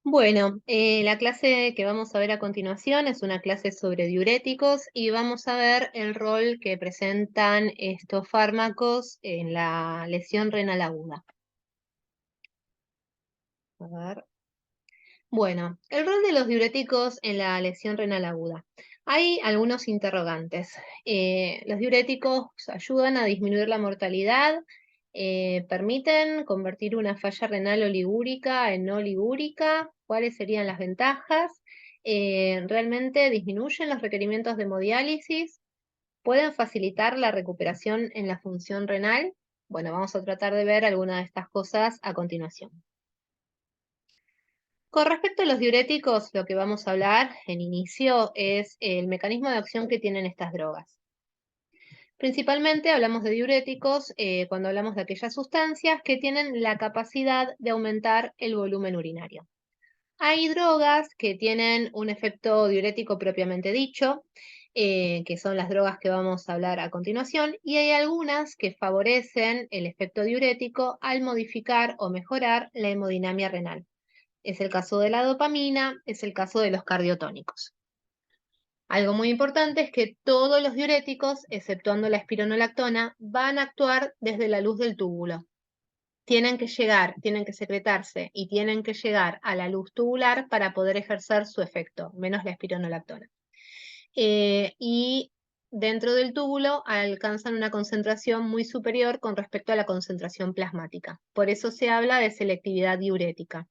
Bueno, la clase que vamos a ver a continuación es una clase sobre diuréticos y vamos a ver el rol que presentan estos fármacos en la lesión renal aguda. A ver. Bueno, el rol de los diuréticos en la lesión renal aguda. Hay algunos interrogantes. Los diuréticos ayudan a disminuir la mortalidad, permiten convertir una falla renal oligúrica en no ligúrica. ¿Cuáles serían las ventajas? ¿Realmente disminuyen los requerimientos de hemodiálisis? ¿Pueden facilitar la recuperación en la función renal? Bueno, vamos a tratar de ver algunas de estas cosas a continuación. Con respecto a los diuréticos, lo que vamos a hablar en inicio es el mecanismo de acción que tienen estas drogas. Principalmente hablamos de diuréticos cuando hablamos de aquellas sustancias que tienen la capacidad de aumentar el volumen urinario. Hay drogas que tienen un efecto diurético propiamente dicho, que son las drogas que vamos a hablar a continuación, y hay algunas que favorecen el efecto diurético al modificar o mejorar la hemodinamia renal. Es el caso de la dopamina, es el caso de los cardiotónicos. Algo muy importante es que todos los diuréticos, exceptuando la espironolactona, van a actuar desde la luz del túbulo. Tienen que llegar, tienen que secretarse y tienen que llegar a la luz tubular para poder ejercer su efecto, menos la espironolactona. Y dentro del túbulo alcanzan una concentración muy superior con respecto a la concentración plasmática. Por eso se habla de selectividad diurética.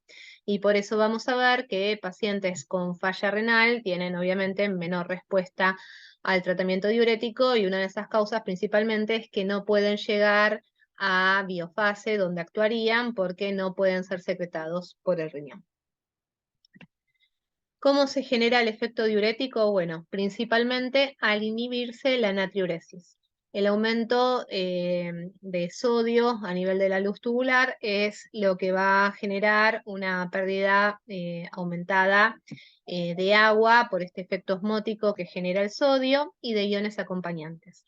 Y por eso vamos a ver que pacientes con falla renal tienen obviamente menor respuesta al tratamiento diurético y una de esas causas principalmente es que no pueden llegar a biofase donde actuarían porque no pueden ser secretados por el riñón. ¿Cómo se genera el efecto diurético? Bueno, principalmente al inhibirse la natriuresis. El aumento de sodio a nivel de la luz tubular es lo que va a generar una pérdida aumentada de agua por este efecto osmótico que genera el sodio y de iones acompañantes.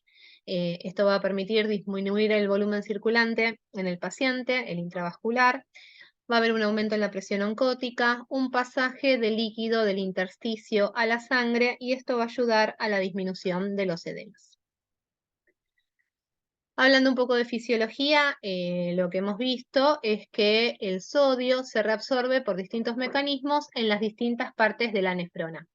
Esto va a permitir disminuir el volumen circulante en el paciente, el intravascular. Va a haber un aumento en la presión oncótica, un pasaje de líquido del intersticio a la sangre y esto va a ayudar a la disminución de los edemas. Hablando un poco de fisiología, lo que hemos visto es que el sodio se reabsorbe por distintos mecanismos en las distintas partes de la nefrona.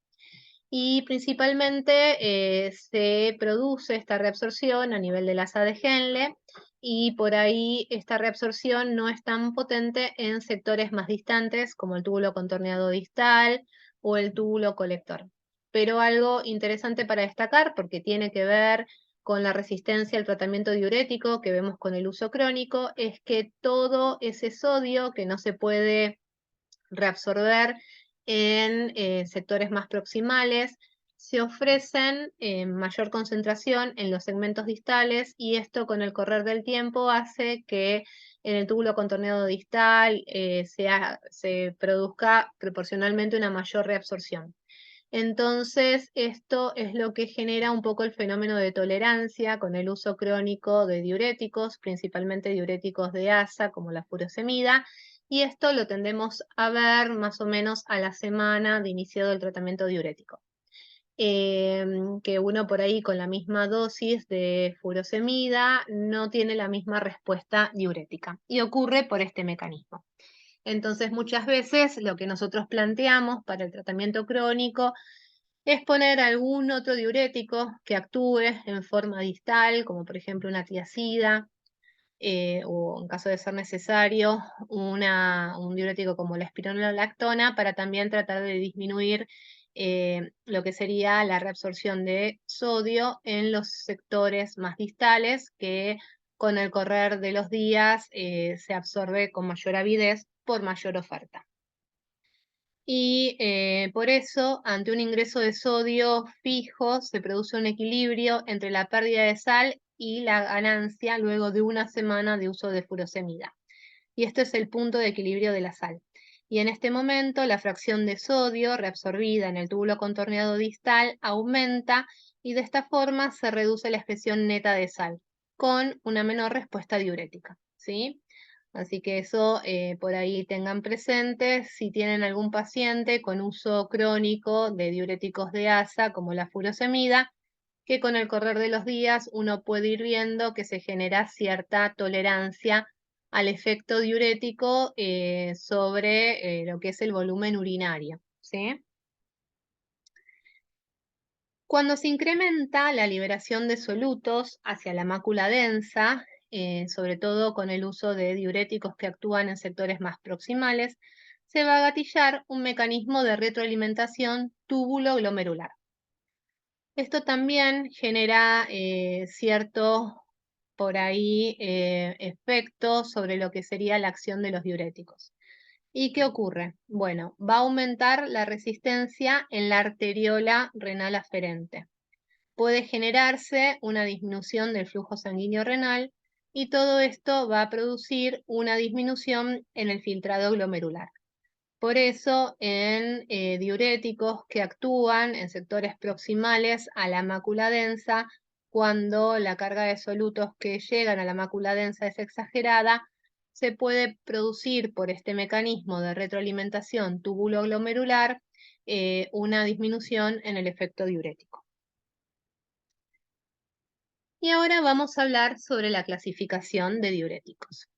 Y principalmente se produce esta reabsorción a nivel del asa de Henle y por ahí esta reabsorción no es tan potente en sectores más distantes como el túbulo contorneado distal o el túbulo colector. Pero algo interesante para destacar, porque tiene que ver con la resistencia al tratamiento diurético que vemos con el uso crónico, es que todo ese sodio que no se puede reabsorber en sectores más proximales, se ofrecen en mayor concentración en los segmentos distales y esto con el correr del tiempo hace que en el túbulo contorneado distal se produzca proporcionalmente una mayor reabsorción. Entonces, esto es lo que genera un poco el fenómeno de tolerancia con el uso crónico de diuréticos, principalmente diuréticos de asa, como la furosemida, y esto lo tendemos a ver más o menos a la semana de iniciado el tratamiento diurético. Que uno por ahí con la misma dosis de furosemida no tiene la misma respuesta diurética, y ocurre por este mecanismo. Entonces, muchas veces lo que nosotros planteamos para el tratamiento crónico es poner algún otro diurético que actúe en forma distal, como por ejemplo una tiazida, o en caso de ser necesario, un diurético como la espironolactona, para también tratar de disminuir lo que sería la reabsorción de sodio en los sectores más distales, que con el correr de los días se absorbe con mayor avidez por mayor oferta. Y por eso, ante un ingreso de sodio fijo, se produce un equilibrio entre la pérdida de sal y la ganancia luego de una semana de uso de furosemida. Y este es el punto de equilibrio de la sal. Y en este momento, la fracción de sodio reabsorbida en el túbulo contorneado distal aumenta y de esta forma se reduce la expresión neta de sal, con una menor respuesta diurética, ¿sí? Así que eso por ahí tengan presente. Si tienen algún paciente con uso crónico de diuréticos de asa, como la furosemida, que con el correr de los días uno puede ir viendo que se genera cierta tolerancia al efecto diurético sobre lo que es el volumen urinario, ¿sí? Cuando se incrementa la liberación de solutos hacia la mácula densa, sobre todo con el uso de diuréticos que actúan en sectores más proximales, se va a gatillar un mecanismo de retroalimentación túbulo-glomerular. Esto también genera cierto, por ahí, efecto sobre lo que sería la acción de los diuréticos. ¿Y qué ocurre? Bueno, va a aumentar la resistencia en la arteriola renal aferente. Puede generarse una disminución del flujo sanguíneo renal y todo esto va a producir una disminución en el filtrado glomerular. Por eso, en diuréticos que actúan en sectores proximales a la mácula densa, cuando la carga de solutos que llegan a la mácula densa es exagerada, se puede producir por este mecanismo de retroalimentación túbulo-glomerular una disminución en el efecto diurético. Y ahora vamos a hablar sobre la clasificación de diuréticos.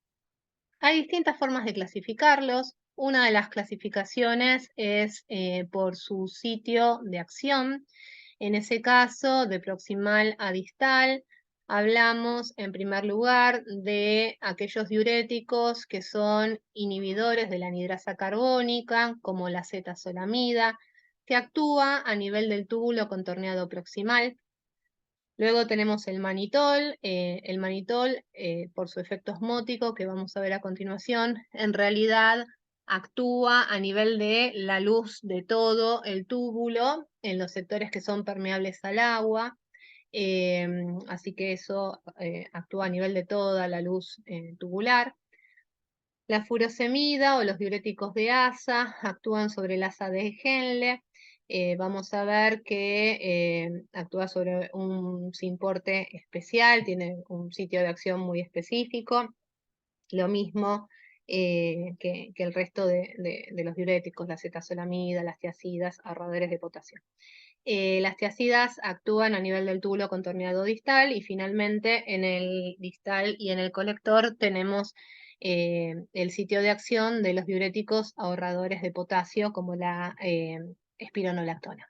Hay distintas formas de clasificarlos. Una de las clasificaciones es por su sitio de acción. En ese caso, de proximal a distal, hablamos en primer lugar de aquellos diuréticos que son inhibidores de la anhidrasa carbónica, como la acetazolamida, que actúa a nivel del túbulo contorneado proximal. Luego tenemos el manitol. El manitol, por su efecto osmótico, que vamos a ver a continuación, en realidad actúa a nivel de la luz de todo el túbulo, en los sectores que son permeables al agua. Así que eso actúa a nivel de toda la luz tubular. La furosemida o los diuréticos de asa actúan sobre el asa de Henle. Vamos a ver que actúa sobre un simporte especial, tiene un sitio de acción muy específico. Lo mismo que el resto de los diuréticos, la acetazolamida, las tiacidas, ahorradores de potasio. Las tiacidas actúan a nivel del túbulo contorneado distal y finalmente en el distal y en el colector tenemos el sitio de acción de los diuréticos ahorradores de potasio como la espironolactona.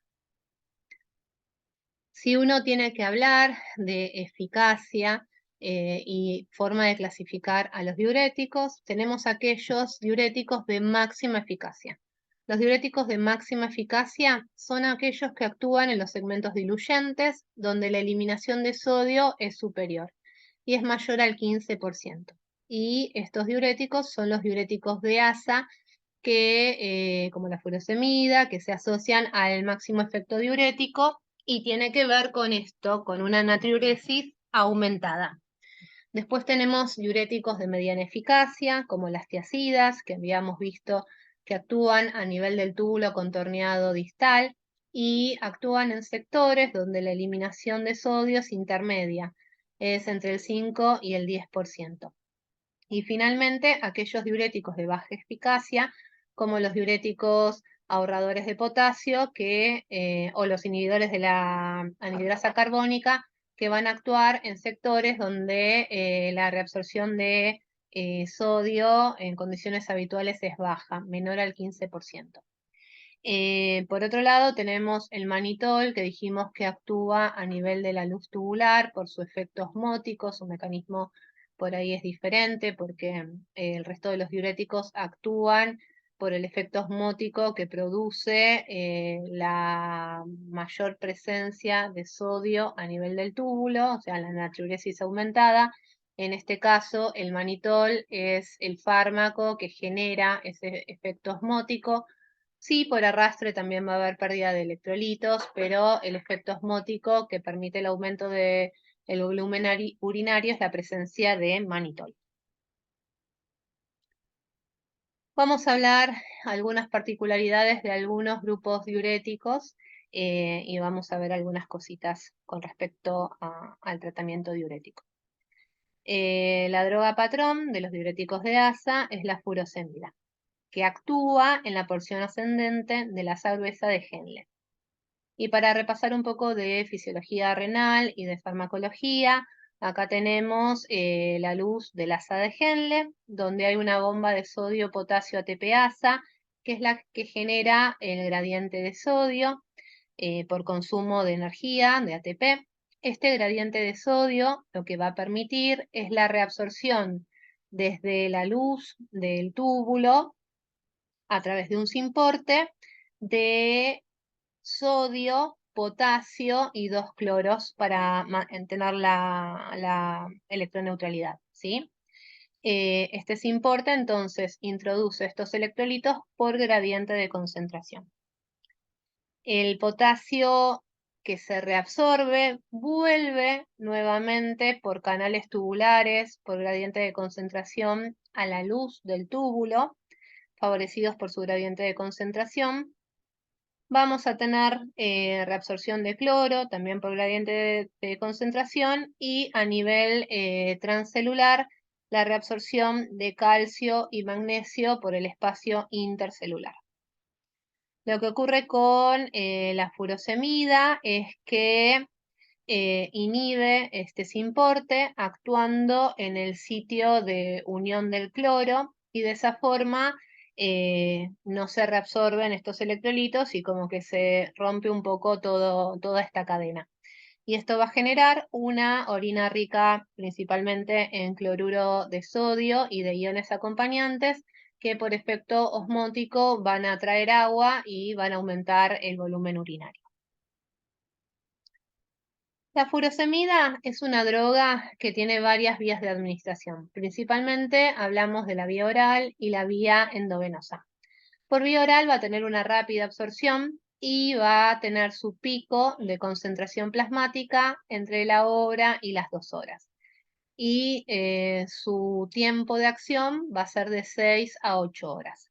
Si uno tiene que hablar de eficacia y forma de clasificar a los diuréticos, tenemos aquellos diuréticos de máxima eficacia. Los diuréticos de máxima eficacia son aquellos que actúan en los segmentos diluyentes, donde la eliminación de sodio es superior y es mayor al 15%. Y estos diuréticos son los diuréticos de asa, que, como la furosemida, que se asocian al máximo efecto diurético y tiene que ver con esto, con una natriuresis aumentada. Después tenemos diuréticos de mediana eficacia, como las tiacidas, que habíamos visto que actúan a nivel del túbulo contorneado distal y actúan en sectores donde la eliminación de sodio es intermedia, es entre el 5 y el 10%. Y finalmente, aquellos diuréticos de baja eficacia, como los diuréticos ahorradores de potasio o los inhibidores de la anhidrasa carbónica, que van a actuar en sectores donde la reabsorción de sodio en condiciones habituales es baja, menor al 15%. Por otro lado, tenemos el manitol, que dijimos que actúa a nivel de la luz tubular por su efecto osmótico, su mecanismo por ahí es diferente porque el resto de los diuréticos actúan por el efecto osmótico que produce la mayor presencia de sodio a nivel del túbulo, o sea, la natriuresis aumentada. En este caso, el manitol es el fármaco que genera ese efecto osmótico. Sí, por arrastre también va a haber pérdida de electrolitos, pero el efecto osmótico que permite el aumento del volumen urinario es la presencia de manitol. Vamos a hablar algunas particularidades de algunos grupos diuréticos y vamos a ver algunas cositas con respecto al tratamiento diurético. La droga patrón de los diuréticos de asa es la furosemida, que actúa en la porción ascendente de la asa gruesa de Henle. Y para repasar un poco de fisiología renal y de farmacología, acá tenemos la luz del asa de Henle, donde hay una bomba de sodio-potasio ATPasa, que es la que genera el gradiente de sodio por consumo de energía, de ATP. Este gradiente de sodio lo que va a permitir es la reabsorción desde la luz del túbulo a través de un simporte de sodio, potasio y 2 cloros para mantener la electroneutralidad, ¿sí? Este simporte entonces introduce estos electrolitos por gradiente de concentración. El potasio que se reabsorbe vuelve nuevamente por canales tubulares, por gradiente de concentración, a la luz del túbulo, favorecidos por su gradiente de concentración. Vamos a tener reabsorción de cloro, también por gradiente de concentración, y a nivel transcelular, la reabsorción de calcio y magnesio por el espacio intercelular. Lo que ocurre con la furosemida es que inhibe este simporte actuando en el sitio de unión del cloro y de esa forma no se reabsorben estos electrolitos y como que se rompe un poco toda esta cadena. Y esto va a generar una orina rica principalmente en cloruro de sodio y de iones acompañantes que por efecto osmótico van a atraer agua y van a aumentar el volumen urinario. La furosemida es una droga que tiene varias vías de administración. Principalmente hablamos de la vía oral y la vía endovenosa. Por vía oral va a tener una rápida absorción y va a tener su pico de concentración plasmática entre la hora y las 2 horas. Y su tiempo de acción va a ser de 6 a 8 horas.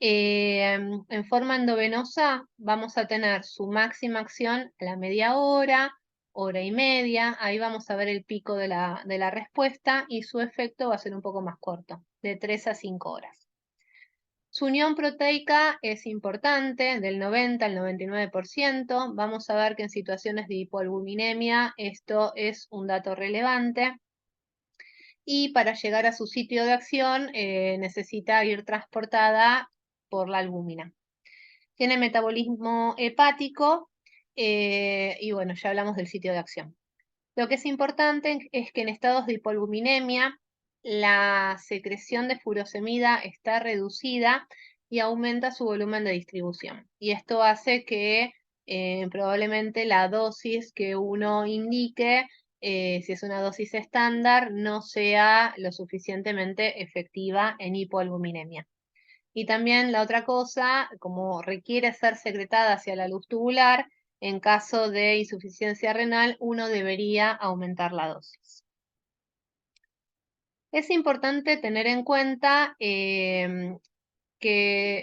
En forma endovenosa vamos a tener su máxima acción a la media hora, hora y media. Ahí vamos a ver el pico de la respuesta y su efecto va a ser un poco más corto, de 3 a 5 horas. Su unión proteica es importante, del 90 al 99%. Vamos a ver que en situaciones de hipoalbuminemia esto es un dato relevante. Y para llegar a su sitio de acción necesita ir transportada por la albúmina. Tiene metabolismo hepático y bueno, ya hablamos del sitio de acción. Lo que es importante es que en estados de hipoalbuminemia la secreción de furosemida está reducida y aumenta su volumen de distribución. Y esto hace que probablemente la dosis que uno indique, si es una dosis estándar, no sea lo suficientemente efectiva en hipoalbuminemia. Y también la otra cosa, como requiere ser secretada hacia la luz tubular, en caso de insuficiencia renal, uno debería aumentar la dosis. Es importante tener en cuenta que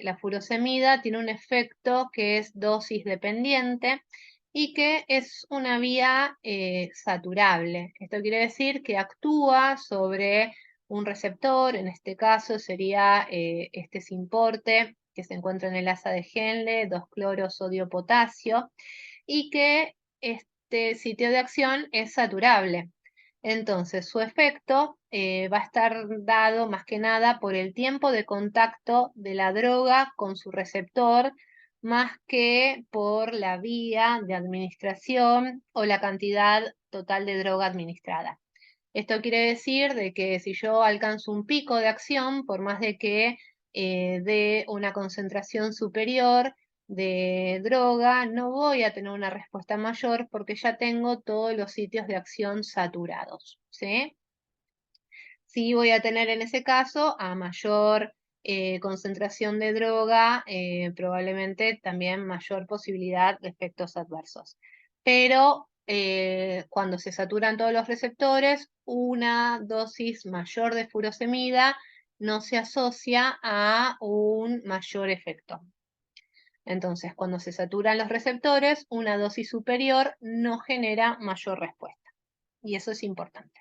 la furosemida tiene un efecto que es dosis dependiente y que es una vía saturable. Esto quiere decir que actúa sobre un receptor, en este caso sería este simporte que se encuentra en el asa de Henle, 2-cloro-sodio-potasio, y que este sitio de acción es saturable. Entonces, su efecto va a estar dado más que nada por el tiempo de contacto de la droga con su receptor, más que por la vía de administración o la cantidad total de droga administrada. Esto quiere decir de que si yo alcanzo un pico de acción, por más de que dé una concentración superior de droga, no voy a tener una respuesta mayor porque ya tengo todos los sitios de acción saturados, ¿sí? Sí voy a tener en ese caso a mayor concentración de droga, probablemente también mayor posibilidad de efectos adversos. Pero cuando se saturan todos los receptores, una dosis mayor de furosemida no se asocia a un mayor efecto. Entonces, cuando se saturan los receptores, una dosis superior no genera mayor respuesta. Y eso es importante.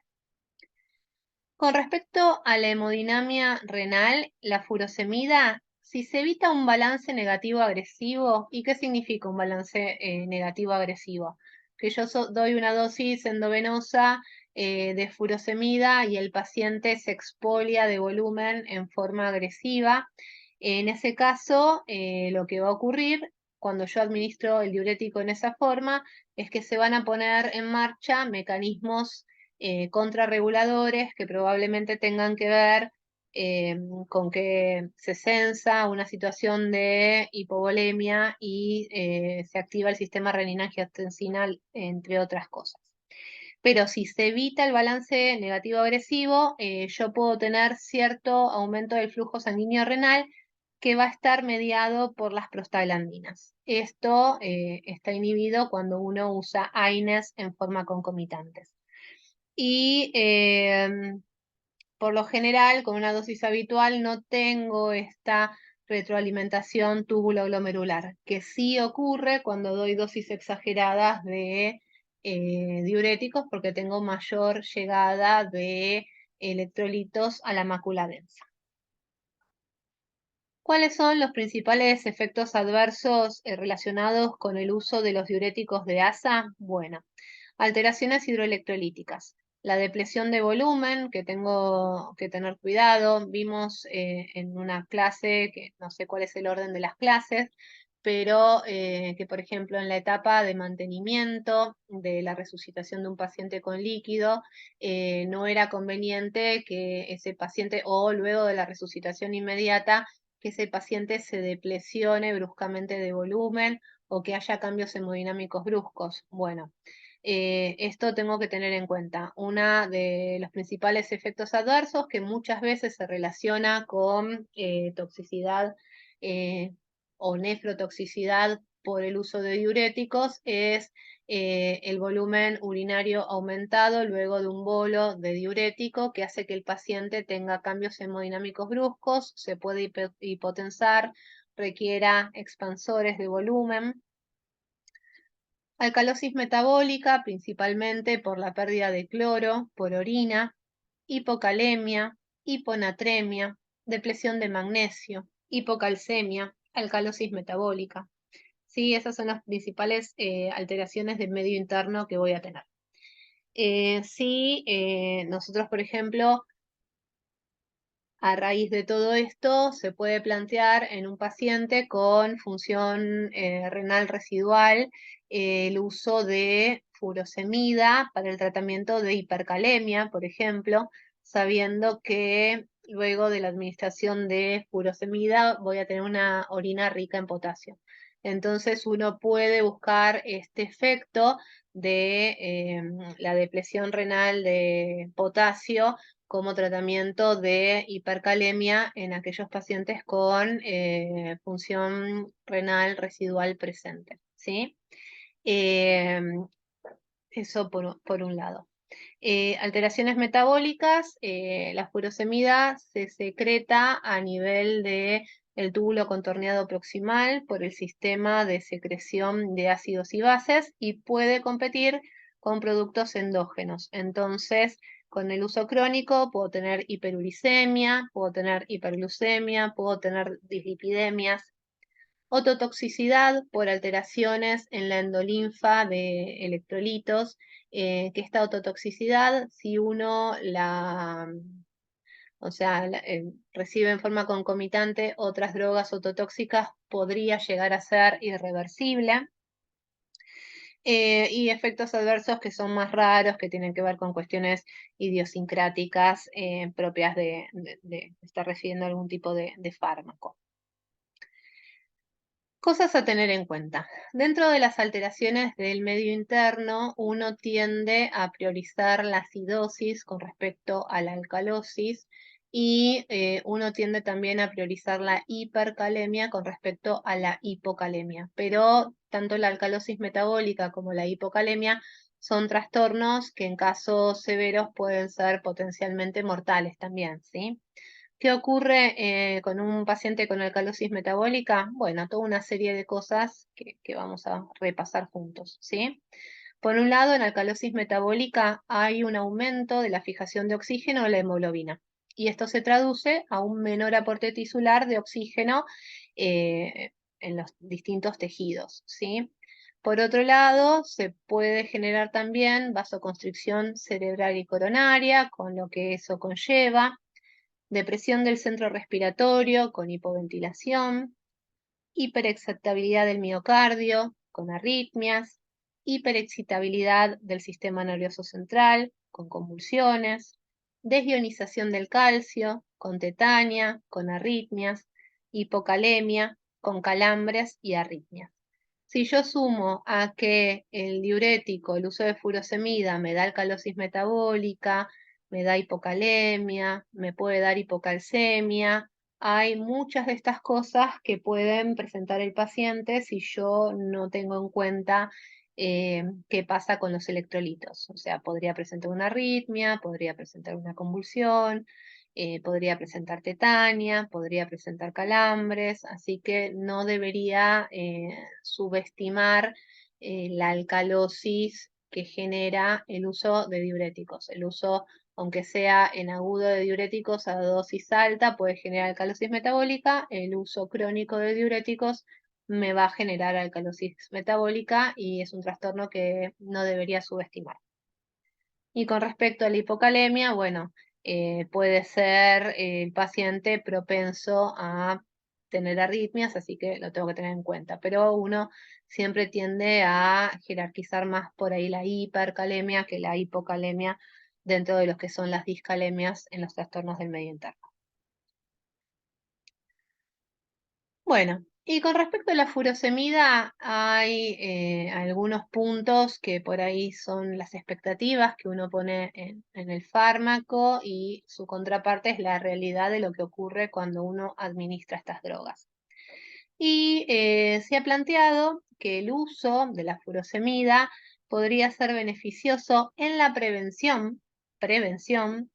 Con respecto a la hemodinamia renal, la furosemida, si se evita un balance negativo agresivo, ¿y qué significa un balance negativo agresivo? Que yo doy una dosis endovenosa de furosemida y el paciente se expolia de volumen en forma agresiva. En ese caso, lo que va a ocurrir cuando yo administro el diurético en esa forma es que se van a poner en marcha mecanismos contrarreguladores que probablemente tengan que ver con que se sensa una situación de hipovolemia y se activa el sistema renina-angiotensina, entre otras cosas. Pero si se evita el balance negativo-agresivo, yo puedo tener cierto aumento del flujo sanguíneo renal que va a estar mediado por las prostaglandinas. Esto está inhibido cuando uno usa AINES en forma concomitante. Y por lo general, con una dosis habitual, no tengo esta retroalimentación túbulo-glomerular, que sí ocurre cuando doy dosis exageradas de diuréticos porque tengo mayor llegada de electrolitos a la mácula densa. ¿Cuáles son los principales efectos adversos relacionados con el uso de los diuréticos de ASA? Bueno, alteraciones hidroelectrolíticas. La depresión de volumen, que tengo que tener cuidado. Vimos en una clase, que no sé cuál es el orden de las clases, pero que por ejemplo en la etapa de mantenimiento de la resucitación de un paciente con líquido, no era conveniente que ese paciente, o luego de la resucitación inmediata, que ese paciente se depresione bruscamente de volumen o que haya cambios hemodinámicos bruscos. Bueno, esto tengo que tener en cuenta. Uno de los principales efectos adversos que muchas veces se relaciona con toxicidad o nefrotoxicidad por el uso de diuréticos es el volumen urinario aumentado luego de un bolo de diurético que hace que el paciente tenga cambios hemodinámicos bruscos, se puede hipotensar, requiera expansores de volumen. Alcalosis metabólica, principalmente por la pérdida de cloro por orina, hipocalemia, hiponatremia, depresión de magnesio, hipocalcemia, alcalosis metabólica. Sí, esas son las principales alteraciones del medio interno que voy a tener. Nosotros, por ejemplo, a raíz de todo esto, se puede plantear en un paciente con función renal residual el uso de furosemida para el tratamiento de hipercalemia, por ejemplo, sabiendo que luego de la administración de furosemida voy a tener una orina rica en potasio. Entonces uno puede buscar este efecto de la depresión renal de potasio como tratamiento de hipercalemia en aquellos pacientes con función renal residual presente, ¿sí? Eso por un lado. Alteraciones metabólicas, la furosemida se secreta a nivel de el túbulo contorneado proximal por el sistema de secreción de ácidos y bases y puede competir con productos endógenos. Entonces, con el uso crónico puedo tener hiperuricemia, puedo tener hiperglucemia, puedo tener dislipidemias. Ototoxicidad por alteraciones en la endolinfa de electrolitos, que esta ototoxicidad, si uno recibe en forma concomitante otras drogas ototóxicas, podría llegar a ser irreversible. Y efectos adversos que son más raros, que tienen que ver con cuestiones idiosincráticas propias de estar recibiendo algún tipo de fármaco. Cosas a tener en cuenta. Dentro de las alteraciones del medio interno, uno tiende a priorizar la acidosis con respecto a la alcalosis y uno tiende también a priorizar la hipercalemia con respecto a la hipocalemia. Pero tanto la alcalosis metabólica como la hipocalemia son trastornos que en casos severos pueden ser potencialmente mortales también, ¿sí? ¿Qué ocurre con un paciente con alcalosis metabólica? Bueno, toda una serie de cosas que vamos a repasar juntos, ¿sí? Por un lado, en alcalosis metabólica hay un aumento de la fijación de oxígeno en la hemoglobina, y esto se traduce a un menor aporte tisular de oxígeno en los distintos tejidos, ¿sí? Por otro lado, se puede generar también vasoconstricción cerebral y coronaria, con lo que eso conlleva, depresión del centro respiratorio con hipoventilación, hiperexcitabilidad del miocardio con arritmias, hiperexcitabilidad del sistema nervioso central con convulsiones, desionización del calcio con tetania, con arritmias, hipocalemia con calambres y arritmias. Si yo sumo a que el diurético, el uso de furosemida, me da alcalosis metabólica, me da hipocalemia, me puede dar hipocalcemia, hay muchas de estas cosas que pueden presentar el paciente si yo no tengo en cuenta qué pasa con los electrolitos. O sea, podría presentar una arritmia, podría presentar una convulsión, podría presentar tetania, podría presentar calambres, así que no debería subestimar la alcalosis que genera el uso de diuréticos. El uso, aunque sea en agudo de diuréticos a dosis alta, puede generar alcalosis metabólica. El uso crónico de diuréticos me va a generar alcalosis metabólica y es un trastorno que no debería subestimar. Y con respecto a la hipocalemia, bueno, puede ser el paciente propenso a tener arritmias, así que lo tengo que tener en cuenta. Pero uno siempre tiende a jerarquizar más por ahí la hipercalemia que la hipocalemia dentro de lo que son las discalemias en los trastornos del medio interno. Bueno, y con respecto a la furosemida, hay algunos puntos que por ahí son las expectativas que uno pone en el fármaco y su contraparte es la realidad de lo que ocurre cuando uno administra estas drogas. Y se ha planteado que el uso de la furosemida podría ser beneficioso en la prevención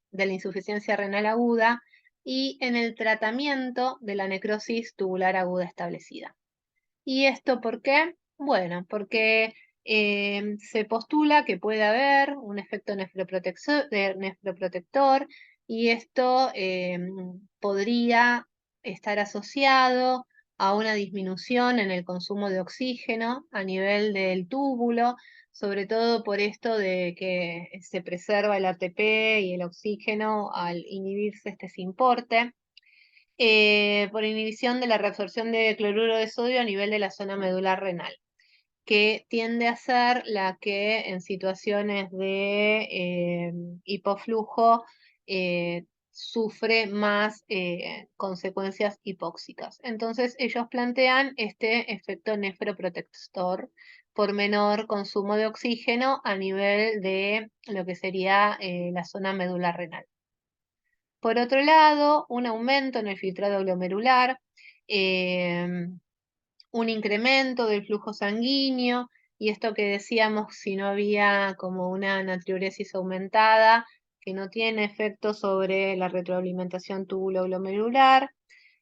de la insuficiencia renal aguda y en el tratamiento de la necrosis tubular aguda establecida. ¿Y esto por qué? Bueno, porque se postula que puede haber un efecto nefroprotector y esto podría estar asociado a una disminución en el consumo de oxígeno a nivel del túbulo, sobre todo por esto de que se preserva el ATP y el oxígeno al inhibirse este simporte. Por inhibición de la reabsorción de cloruro de sodio a nivel de la zona medular renal, que tiende a ser la que en situaciones de hipoflujo sufre más consecuencias hipóxicas. Entonces ellos plantean este efecto nefroprotector por menor consumo de oxígeno a nivel de lo que sería la zona medular renal. Por otro lado, un aumento en el filtrado glomerular, un incremento del flujo sanguíneo, y esto que decíamos, si no había como una natriuresis aumentada, que no tiene efecto sobre la retroalimentación túbulo-glomerular.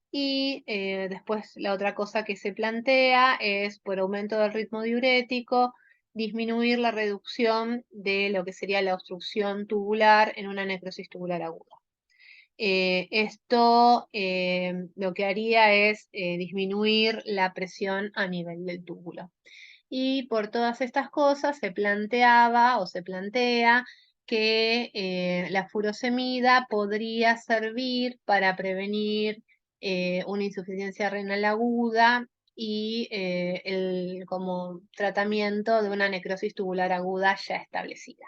Y después la otra cosa que se plantea es, por aumento del ritmo diurético, disminuir la reducción de lo que sería la obstrucción tubular en una necrosis tubular aguda. Esto lo que haría es disminuir la presión a nivel del túbulo. Y por todas estas cosas se planteaba o se plantea que la furosemida podría servir para prevenir una insuficiencia renal aguda y como tratamiento de una necrosis tubular aguda ya establecida.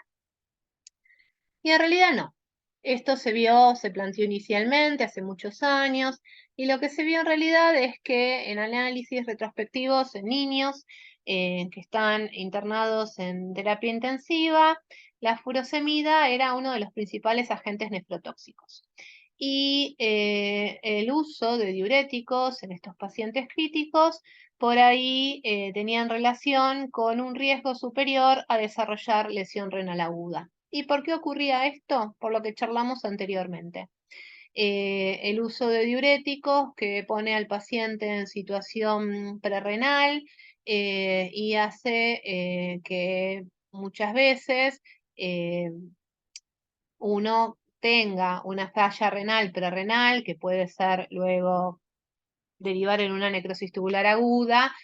Y en realidad no. Esto se planteó inicialmente hace muchos años, y lo que se vio en realidad es que en análisis retrospectivos en niños que están internados en terapia intensiva, la furosemida era uno de los principales agentes nefrotóxicos. Y el uso de diuréticos en estos pacientes críticos por ahí tenían relación con un riesgo superior a desarrollar lesión renal aguda. ¿Y por qué ocurría esto? Por lo que charlamos anteriormente. El uso de diuréticos que pone al paciente en situación prerrenal y hace que muchas veces uno tenga una falla renal prerrenal, que puede ser luego derivar en una necrosis tubular aguda,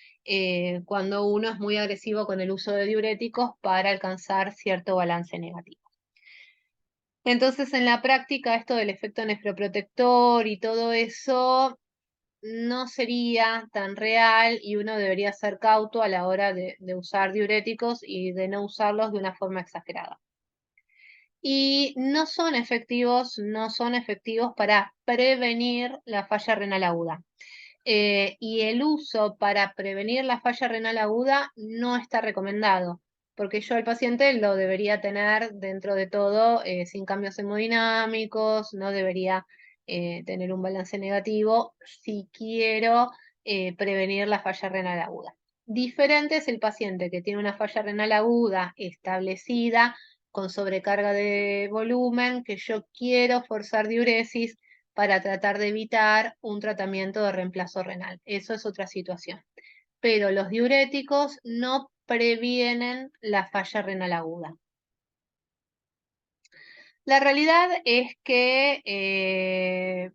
cuando uno es muy agresivo con el uso de diuréticos para alcanzar cierto balance negativo. Entonces, en la práctica, esto del efecto nefroprotector y todo eso no sería tan real y uno debería ser cauto a la hora de usar diuréticos y de no usarlos de una forma exagerada. Y no son efectivos para prevenir la falla renal aguda. Y el uso para prevenir la falla renal aguda no está recomendado, porque yo al paciente lo debería tener dentro de todo sin cambios hemodinámicos, no debería tener un balance negativo si quiero prevenir la falla renal aguda. Diferente es el paciente que tiene una falla renal aguda establecida con sobrecarga de volumen, que yo quiero forzar diuresis para tratar de evitar un tratamiento de reemplazo renal. Eso es otra situación. Pero los diuréticos no previenen la falla renal aguda. La realidad es que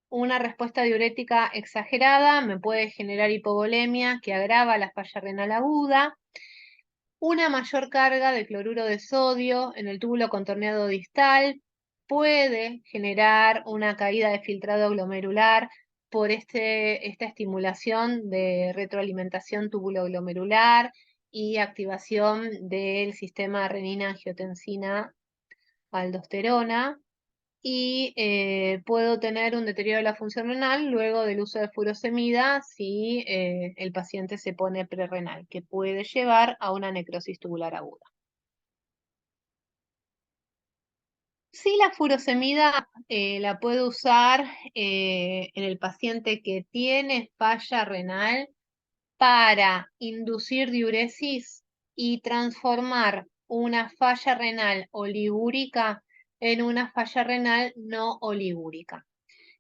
una respuesta diurética exagerada me puede generar hipovolemia que agrava la falla renal aguda. Una mayor carga de cloruro de sodio en el túbulo contorneado distal puede generar una caída de filtrado glomerular por esta estimulación de retroalimentación túbulo-glomerular y activación del sistema renina-angiotensina-aldosterona. Y puedo tener un deterioro de la función renal luego del uso de furosemida si el paciente se pone prerrenal, que puede llevar a una necrosis tubular aguda. Si la furosemida la puedo usar en el paciente que tiene falla renal para inducir diuresis y transformar una falla renal oligúrica en una falla renal no oligúrica.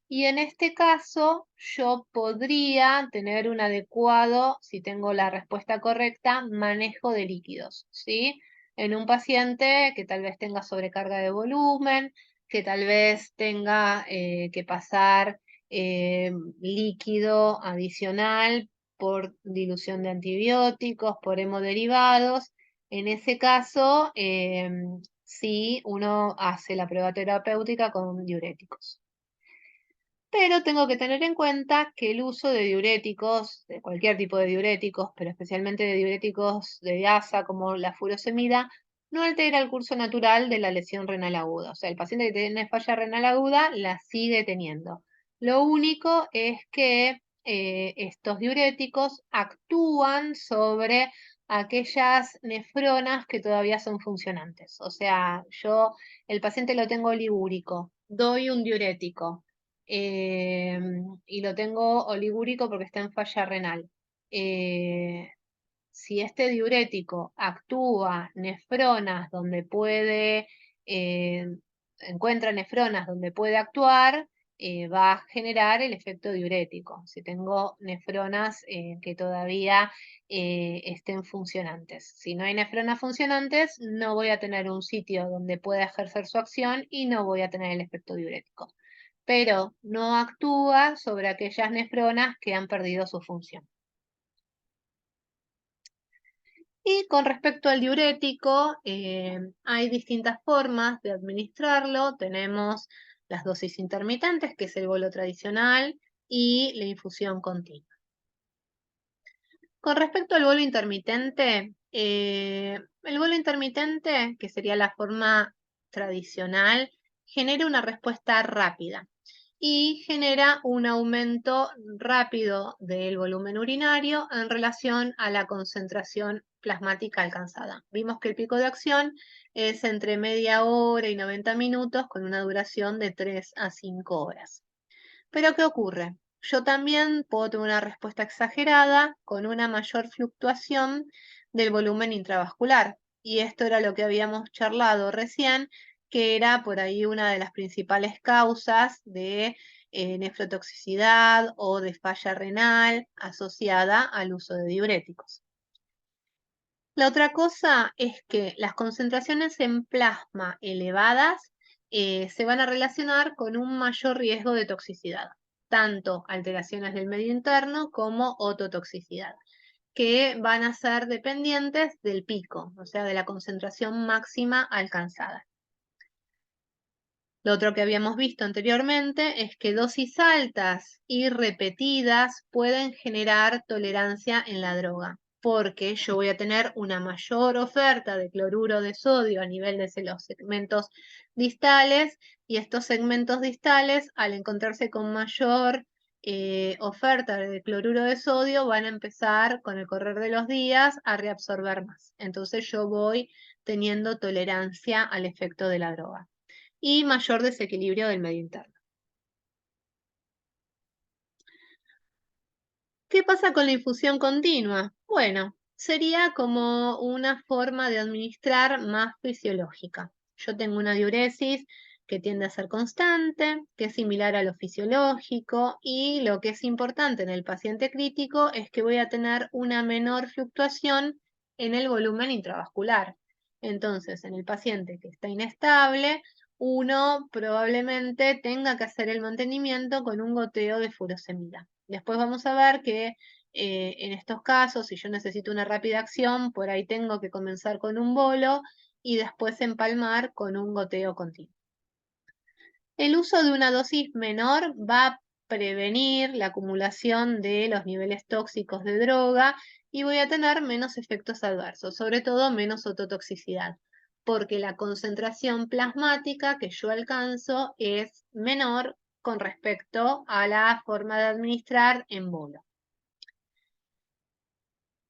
Y en este caso, yo podría tener un adecuado, si tengo la respuesta correcta, manejo de líquidos, ¿sí? En un paciente que tal vez tenga sobrecarga de volumen, que tal vez tenga que pasar líquido adicional por dilución de antibióticos, por hemoderivados. En ese caso, sí, uno hace la prueba terapéutica con diuréticos. Pero tengo que tener en cuenta que el uso de diuréticos, de cualquier tipo de diuréticos, pero especialmente de diuréticos de diasa como la furosemida, no altera el curso natural de la lesión renal aguda. O sea, el paciente que tiene falla renal aguda la sigue teniendo. Lo único es que estos diuréticos actúan sobre aquellas nefronas que todavía son funcionantes. O sea, el paciente lo tengo oligúrico, doy un diurético y lo tengo oligúrico porque está en falla renal. Si este diurético actúa nefronas donde puede, eh, encuentra nefronas donde puede actuar, va a generar el efecto diurético. Si tengo nefronas que todavía estén funcionantes. Si no hay nefronas funcionantes, no voy a tener un sitio donde pueda ejercer su acción y no voy a tener el efecto diurético. Pero no actúa sobre aquellas nefronas que han perdido su función. Y con respecto al diurético, hay distintas formas de administrarlo. Tenemos las dosis intermitentes, que es el bolo tradicional, y la infusión continua. Con respecto al bolo intermitente, el bolo intermitente, que sería la forma tradicional, genera una respuesta rápida y genera un aumento rápido del volumen urinario en relación a la concentración plasmática alcanzada. Vimos que el pico de acción es entre media hora y 90 minutos con una duración de 3 a 5 horas. Pero ¿qué ocurre? Yo también puedo tener una respuesta exagerada con una mayor fluctuación del volumen intravascular. Y esto era lo que habíamos charlado recién, que era por ahí una de las principales causas de nefrotoxicidad o de falla renal asociada al uso de diuréticos. La otra cosa es que las concentraciones en plasma elevadas se van a relacionar con un mayor riesgo de toxicidad, tanto alteraciones del medio interno como ototoxicidad, que van a ser dependientes del pico, o sea, de la concentración máxima alcanzada. Lo otro que habíamos visto anteriormente es que dosis altas y repetidas pueden generar tolerancia en la droga, porque yo voy a tener una mayor oferta de cloruro de sodio a nivel de los segmentos distales, y estos segmentos distales, al encontrarse con mayor oferta de cloruro de sodio, van a empezar con el correr de los días a reabsorber más. Entonces yo voy teniendo tolerancia al efecto de la droga y mayor desequilibrio del medio interno. ¿Qué pasa con la infusión continua? Bueno, sería como una forma de administrar más fisiológica. Yo tengo una diuresis que tiende a ser constante, que es similar a lo fisiológico, y lo que es importante en el paciente crítico es que voy a tener una menor fluctuación en el volumen intravascular. Entonces, en el paciente que está inestable, uno probablemente tenga que hacer el mantenimiento con un goteo de furosemida. Después vamos a ver que en estos casos, si yo necesito una rápida acción, por ahí tengo que comenzar con un bolo y después empalmar con un goteo continuo. El uso de una dosis menor va a prevenir la acumulación de los niveles tóxicos de droga y voy a tener menos efectos adversos, sobre todo menos ototoxicidad, porque la concentración plasmática que yo alcanzo es menor con respecto a la forma de administrar en bolo.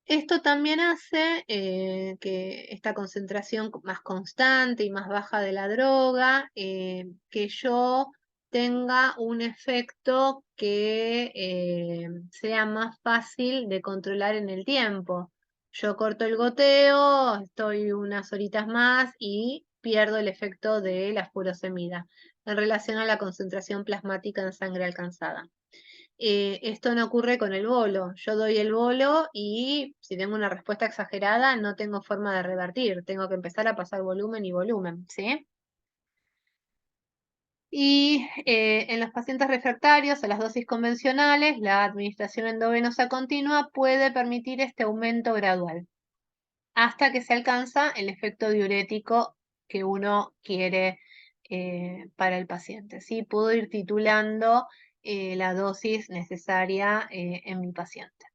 Esto también hace que esta concentración más constante y más baja de la droga, que yo tenga un efecto que sea más fácil de controlar en el tiempo. Yo corto el goteo, estoy unas horitas más y pierdo el efecto de la furosemida en relación a la concentración plasmática en sangre alcanzada. Esto no ocurre con el bolo. Yo doy el bolo y si tengo una respuesta exagerada, no tengo forma de revertir. Tengo que empezar a pasar volumen y volumen, ¿sí? Y en los pacientes refractarios a las dosis convencionales, la administración endovenosa continua puede permitir este aumento gradual hasta que se alcanza el efecto diurético que uno quiere para el paciente, ¿sí? Puedo ir titulando la dosis necesaria en mi paciente.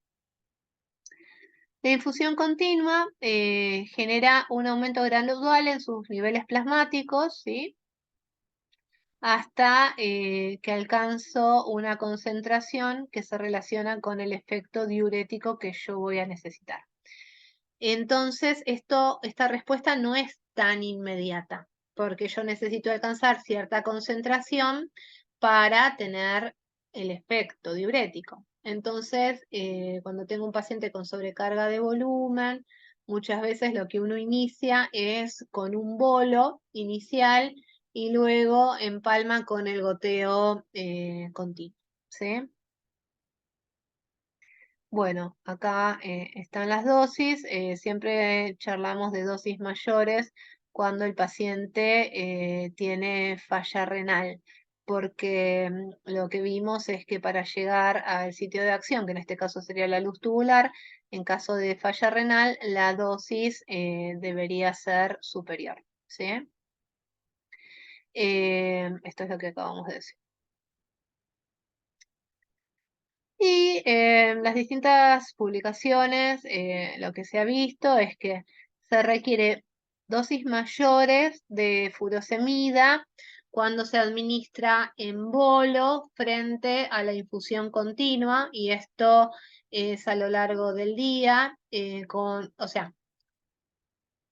La infusión continua genera un aumento gradual en sus niveles plasmáticos, ¿sí? Hasta que alcanzo una concentración que se relaciona con el efecto diurético que yo voy a necesitar. Entonces, esta respuesta no es tan inmediata, porque yo necesito alcanzar cierta concentración para tener el efecto diurético. Entonces, cuando tengo un paciente con sobrecarga de volumen, muchas veces lo que uno inicia es con un bolo inicial y luego empalma con el goteo continuo, ¿sí? Bueno, acá están las dosis. Siempre charlamos de dosis mayores cuando el paciente tiene falla renal, porque lo que vimos es que para llegar al sitio de acción, que en este caso sería la luz tubular, en caso de falla renal, la dosis debería ser superior, ¿sí? Esto es lo que acabamos de decir. Y en las distintas publicaciones, lo que se ha visto es que se requiere dosis mayores de furosemida cuando se administra en bolo frente a la infusión continua, y esto es a lo largo del día, o sea,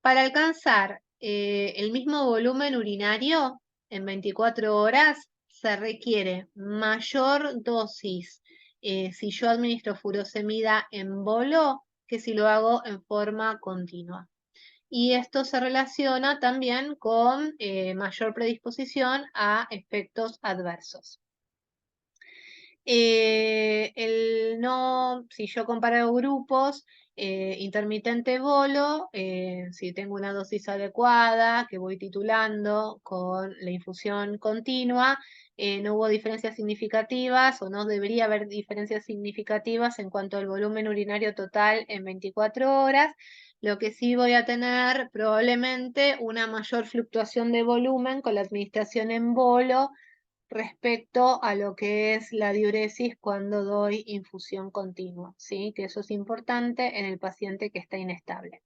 para alcanzar el mismo volumen urinario en 24 horas se requiere mayor dosis si yo administro furosemida en bolo que si lo hago en forma continua. Y esto se relaciona también con mayor predisposición a efectos adversos. El no si yo comparo grupos, intermitente bolo, si tengo una dosis adecuada que voy titulando con la infusión continua, no hubo diferencias significativas o no debería haber diferencias significativas en cuanto al volumen urinario total en 24 horas. Lo que sí voy a tener probablemente una mayor fluctuación de volumen con la administración en bolo respecto a lo que es la diuresis cuando doy infusión continua, ¿sí? Que eso es importante en el paciente que está inestable.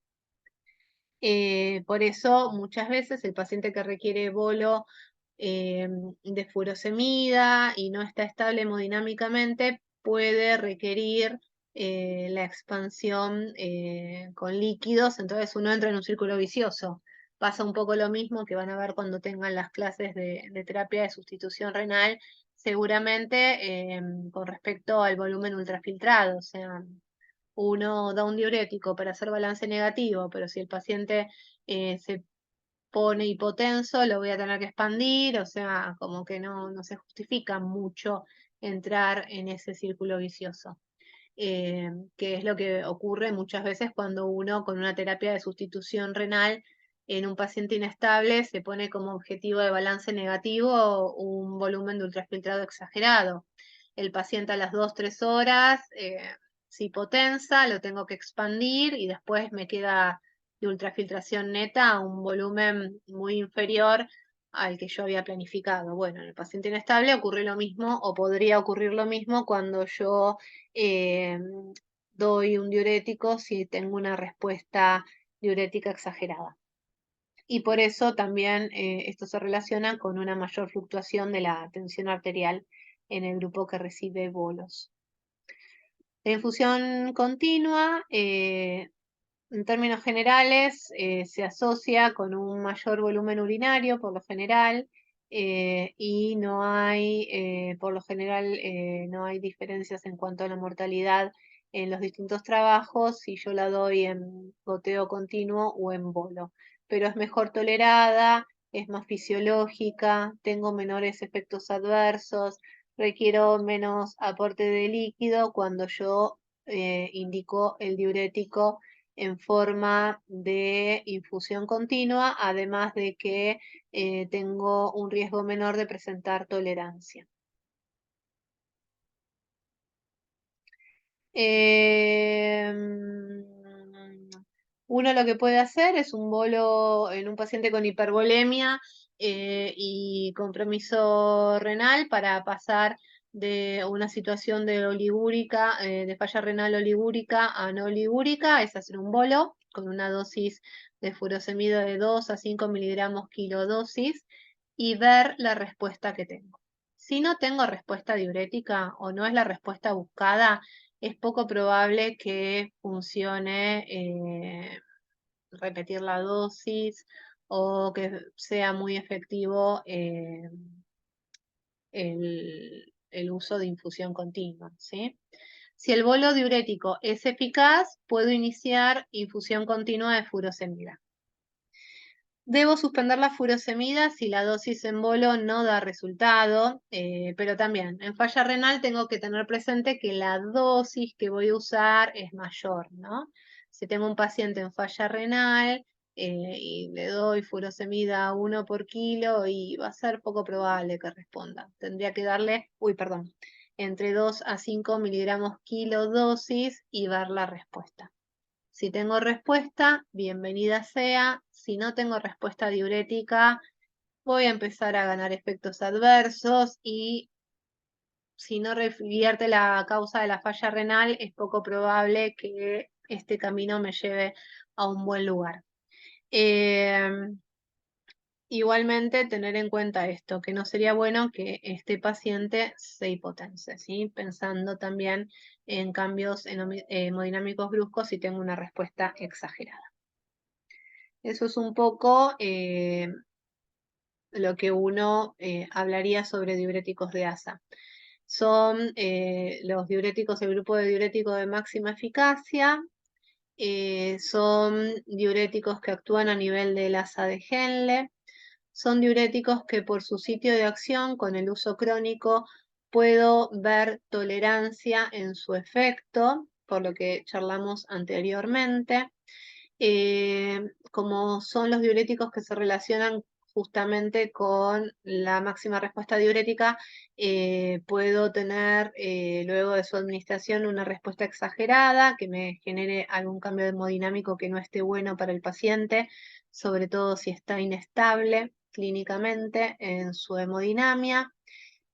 Por eso, muchas veces el paciente que requiere bolo de furosemida y no está estable hemodinámicamente puede requerir la expansión con líquidos, entonces uno entra en un círculo vicioso. Pasa un poco lo mismo que van a ver cuando tengan las clases de terapia de sustitución renal, seguramente con respecto al volumen ultrafiltrado, o sea, uno da un diurético para hacer balance negativo, pero si el paciente se pone hipotenso, lo voy a tener que expandir, o sea, como que no se justifica mucho entrar en ese círculo vicioso, que es lo que ocurre muchas veces cuando uno con una terapia de sustitución renal en un paciente inestable se pone como objetivo de balance negativo un volumen de ultrafiltrado exagerado. El paciente a las 2-3 horas se hipotensa, lo tengo que expandir y después me queda de ultrafiltración neta a un volumen muy inferior al que yo había planificado. Bueno, en el paciente inestable ocurre lo mismo o podría ocurrir lo mismo cuando yo eh, doy un diurético si tengo una respuesta diurética exagerada. Y por eso también esto se relaciona con una mayor fluctuación de la tensión arterial en el grupo que recibe bolos. La infusión continua, en términos generales, se asocia con un mayor volumen urinario por lo general y no hay, por lo general, no hay diferencias en cuanto a la mortalidad en los distintos trabajos si yo la doy en goteo continuo o en bolo. Pero es mejor tolerada, es más fisiológica, tengo menores efectos adversos, requiero menos aporte de líquido cuando yo indico el diurético en forma de infusión continua, además de que tengo un riesgo menor de presentar tolerancia. Uno lo que puede hacer es un bolo en un paciente con hipervolemia y compromiso renal para pasar de una situación de oligúrica, de falla renal oligúrica a no oligúrica, es hacer un bolo con una dosis de furosemida de 2 a 5 miligramos kilodosis y ver la respuesta que tengo. Si no tengo respuesta diurética o no es la respuesta buscada, es poco probable que funcione repetir la dosis o que sea muy efectivo el uso de infusión continua, ¿sí? Si el bolo diurético es eficaz, puedo iniciar infusión continua de furosemida. Debo suspender la furosemida si la dosis en bolo no da resultado, pero también en falla renal tengo que tener presente que la dosis que voy a usar es mayor, ¿no? Si tengo un paciente en falla renal y le doy furosemida 1 por kilo y va a ser poco probable que responda. Tendría que darle, entre 2 a 5 miligramos kilo dosis y ver la respuesta. Si tengo respuesta, bienvenida sea. Si no tengo respuesta diurética, voy a empezar a ganar efectos adversos y si no revierte la causa de la falla renal, es poco probable que este camino me lleve a un buen lugar. Igualmente, tener en cuenta esto, que no sería bueno que este paciente se hipotense, ¿sí? Pensando también en cambios hemodinámicos bruscos si tengo una respuesta exagerada. Eso es un poco lo que uno hablaría sobre diuréticos de ASA. Son los diuréticos, el grupo de diuréticos de máxima eficacia, son diuréticos que actúan a nivel del ASA de Henle, son diuréticos que por su sitio de acción con el uso crónico puedo ver tolerancia en su efecto, por lo que charlamos anteriormente. Como son los diuréticos que se relacionan justamente con la máxima respuesta diurética, puedo tener luego de su administración una respuesta exagerada que me genere algún cambio hemodinámico que no esté bueno para el paciente, sobre todo si está inestable clínicamente en su hemodinamia.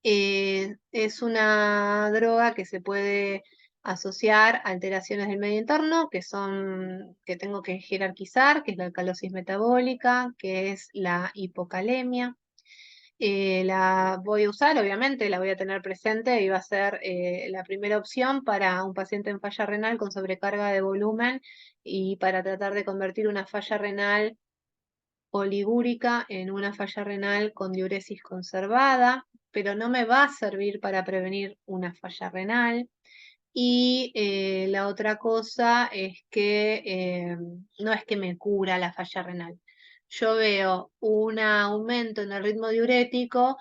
Es una droga que se puede asociar a alteraciones del medio entorno, que tengo que jerarquizar, que es la alcalosis metabólica, que es la hipocalemia. La voy a usar, obviamente, la voy a tener presente y va a ser la primera opción para un paciente en falla renal con sobrecarga de volumen y para tratar de convertir una falla renal oligúrica en una falla renal con diuresis conservada, pero no me va a servir para prevenir una falla renal. Y la otra cosa es que no es que me cura la falla renal. Yo veo un aumento en el ritmo diurético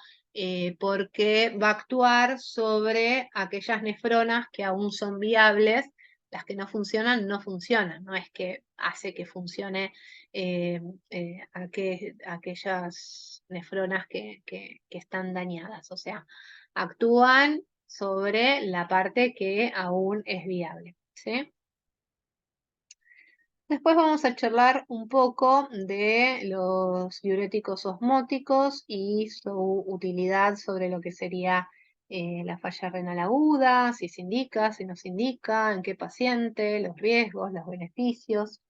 porque va a actuar sobre aquellas nefronas que aún son viables. Las que no funcionan, no funcionan. No es que hace que funcione aquellas nefronas que están dañadas. O sea, actúan sobre la parte que aún es viable, ¿sí? Después vamos a charlar un poco de los diuréticos osmóticos y su utilidad sobre lo que sería la falla renal aguda, si se indica, si no se indica, en qué paciente, los riesgos, los beneficios.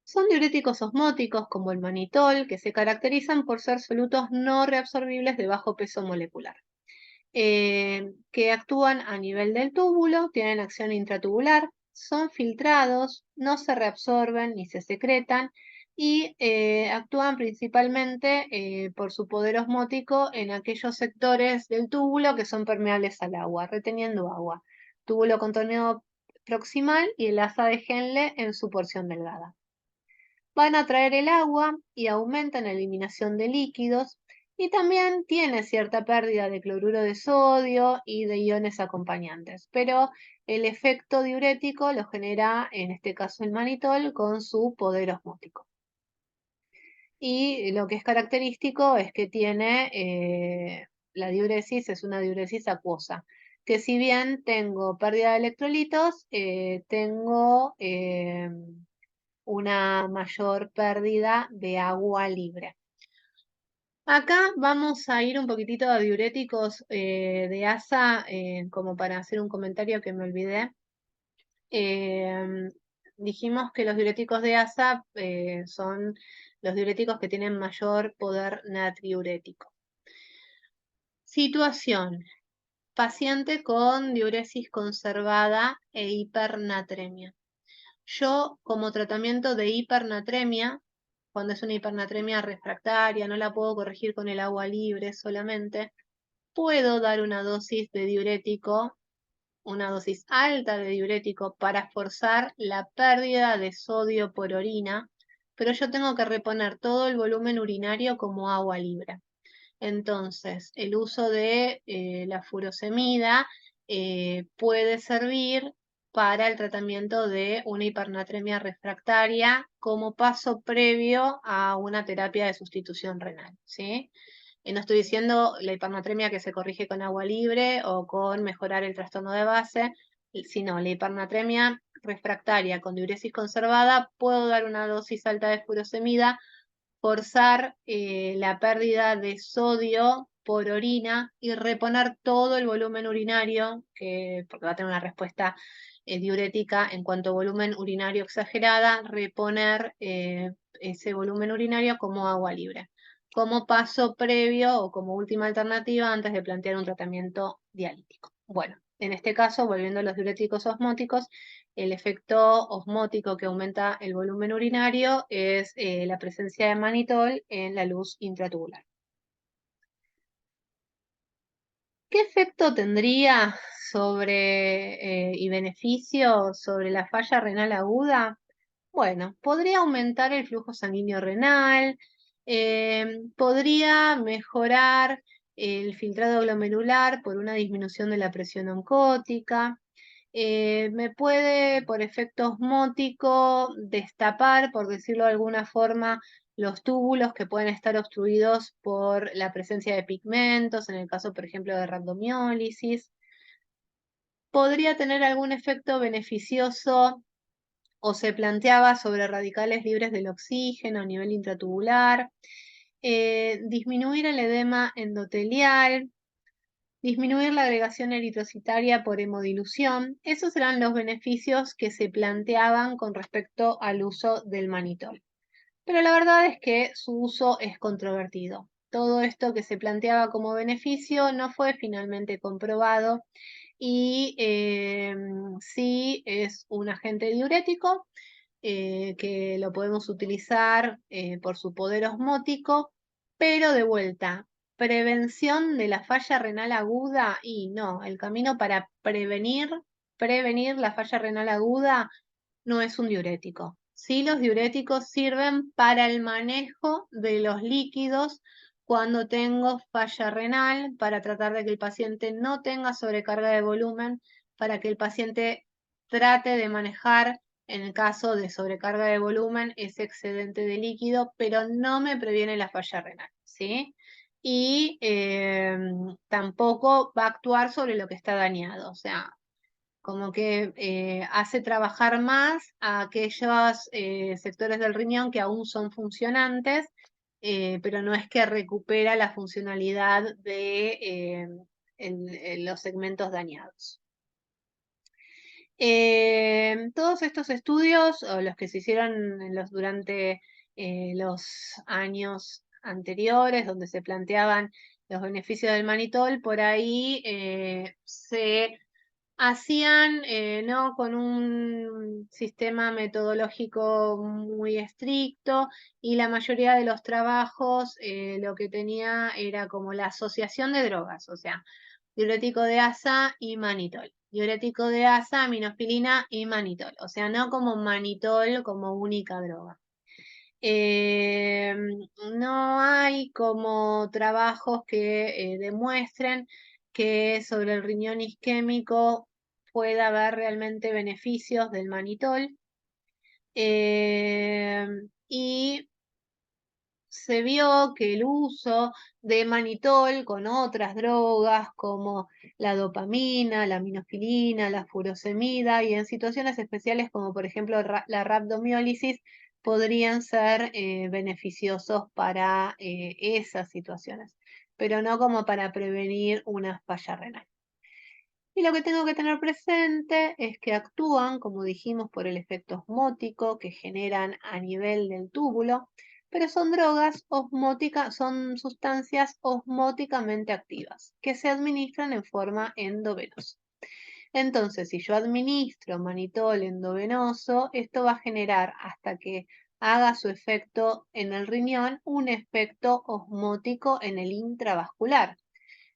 Son diuréticos osmóticos como el manitol, que se caracterizan por ser solutos no reabsorbibles de bajo peso molecular. Que actúan a nivel del túbulo, tienen acción intratubular, son filtrados, no se reabsorben ni se secretan y actúan principalmente por su poder osmótico en aquellos sectores del túbulo que son permeables al agua, reteniendo agua. Túbulo contorneo proximal y el asa de Henle en su porción delgada. Van a atraer el agua y aumentan la eliminación de líquidos y también tiene cierta pérdida de cloruro de sodio y de iones acompañantes, pero el efecto diurético lo genera en este caso el manitol con su poder osmótico. Y lo que es característico es que tiene la diuresis, es una diuresis acuosa, que si bien tengo pérdida de electrolitos, tengo una mayor pérdida de agua libre. Acá vamos a ir un poquitito a diuréticos de ASA, como para hacer un comentario que me olvidé. Dijimos que los diuréticos de ASA son los diuréticos que tienen mayor poder natriurético. Situación: paciente con diuresis conservada e hipernatremia. Yo, como tratamiento de hipernatremia, cuando es una hipernatremia refractaria, no la puedo corregir con el agua libre solamente, puedo dar una dosis de diurético, una dosis alta de diurético para forzar la pérdida de sodio por orina, pero yo tengo que reponer todo el volumen urinario como agua libre. Entonces, el uso de la furosemida puede servir para el tratamiento de una hipernatremia refractaria como paso previo a una terapia de sustitución renal, ¿sí? No estoy diciendo la hipernatremia que se corrige con agua libre o con mejorar el trastorno de base, sino la hipernatremia refractaria con diuresis conservada, puedo dar una dosis alta de furosemida, forzar la pérdida de sodio por orina y reponer todo el volumen urinario, porque va a tener una respuesta diurética en cuanto a volumen urinario exagerada, reponer ese volumen urinario como agua libre, como paso previo o como última alternativa antes de plantear un tratamiento dialítico. Bueno, en este caso, volviendo a los diuréticos osmóticos, el efecto osmótico que aumenta el volumen urinario es la presencia de manitol en la luz intratubular. ¿Qué efecto tendría sobre y beneficio sobre la falla renal aguda? Bueno, podría aumentar el flujo sanguíneo renal, podría mejorar el filtrado glomerular por una disminución de la presión oncótica. Me puede, por efecto osmótico, destapar, por decirlo de alguna forma, los túbulos que pueden estar obstruidos por la presencia de pigmentos, en el caso, por ejemplo, de rhabdomiólisis. Podría tener algún efecto beneficioso o se planteaba sobre radicales libres del oxígeno a nivel intratubular, disminuir el edema endotelial, disminuir la agregación eritrocitaria por hemodilución. Esos eran los beneficios que se planteaban con respecto al uso del manitol. Pero la verdad es que su uso es controvertido. Todo esto que se planteaba como beneficio no fue finalmente comprobado y sí es un agente diurético que lo podemos utilizar por su poder osmótico, pero de vuelta, prevención de la falla renal aguda y no, el camino para prevenir la falla renal aguda no es un diurético. Sí, los diuréticos sirven para el manejo de los líquidos cuando tengo falla renal, para tratar de que el paciente no tenga sobrecarga de volumen, para que el paciente trate de manejar, en el caso de sobrecarga de volumen, ese excedente de líquido, pero no me previene la falla renal, ¿sí? Y tampoco va a actuar sobre lo que está dañado, o sea, como que hace trabajar más a aquellos sectores del riñón que aún son funcionantes, pero no es que recupera la funcionalidad de los segmentos dañados. Todos estos estudios, o los que se hicieron durante los años anteriores, donde se planteaban los beneficios del manitol, por ahí se hacían no con un sistema metodológico muy estricto y la mayoría de los trabajos lo que tenía era como la asociación de drogas, o sea, diurético de asa y manitol. Diurético de asa, aminofilina y manitol, o sea, no como manitol como única droga. Eh, no hay como trabajos que demuestren que sobre el riñón isquémico pueda haber realmente beneficios del manitol. Y se vio que el uso de manitol con otras drogas como la dopamina, la aminofilina, la furosemida y en situaciones especiales como por ejemplo la rhabdomiólisis podrían ser beneficiosos para esas situaciones, pero no como para prevenir una falla renal. Y lo que tengo que tener presente es que actúan, como dijimos, por el efecto osmótico que generan a nivel del túbulo, pero son drogas osmóticas, son sustancias osmóticamente activas que se administran en forma endovenosa. Entonces, si yo administro manitol endovenoso, esto va a generar hasta que haga su efecto en el riñón, un efecto osmótico en el intravascular.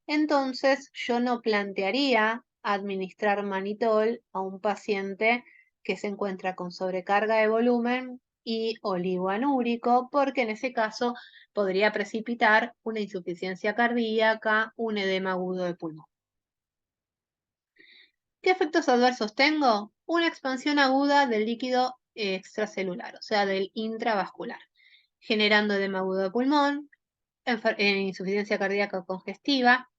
Entonces, yo no plantearía administrar manitol a un paciente que se encuentra con sobrecarga de volumen y oligoanúrico, porque en ese caso podría precipitar una insuficiencia cardíaca, un edema agudo de pulmón. ¿Qué efectos adversos tengo? Una expansión aguda del líquido extracelular, o sea, del intravascular, generando edema agudo de pulmón, insuficiencia cardíaca congestiva.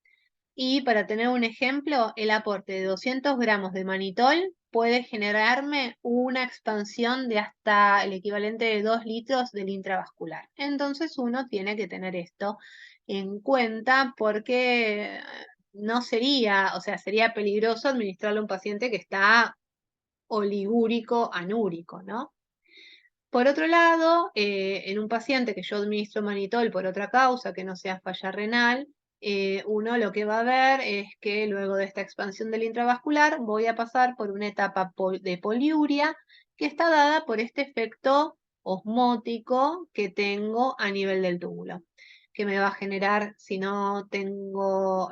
Y para tener un ejemplo, el aporte de 200 gramos de manitol puede generarme una expansión de hasta el equivalente de 2 litros del intravascular. Entonces uno tiene que tener esto en cuenta porque no sería, o sea, sería peligroso administrarle a un paciente que está oligúrico anúrico, ¿no? Por otro lado, en un paciente que yo administro manitol por otra causa que no sea falla renal, uno lo que va a ver es que luego de esta expansión del intravascular voy a pasar por una etapa de poliuria que está dada por este efecto osmótico que tengo a nivel del túbulo, que me va a generar, si no tengo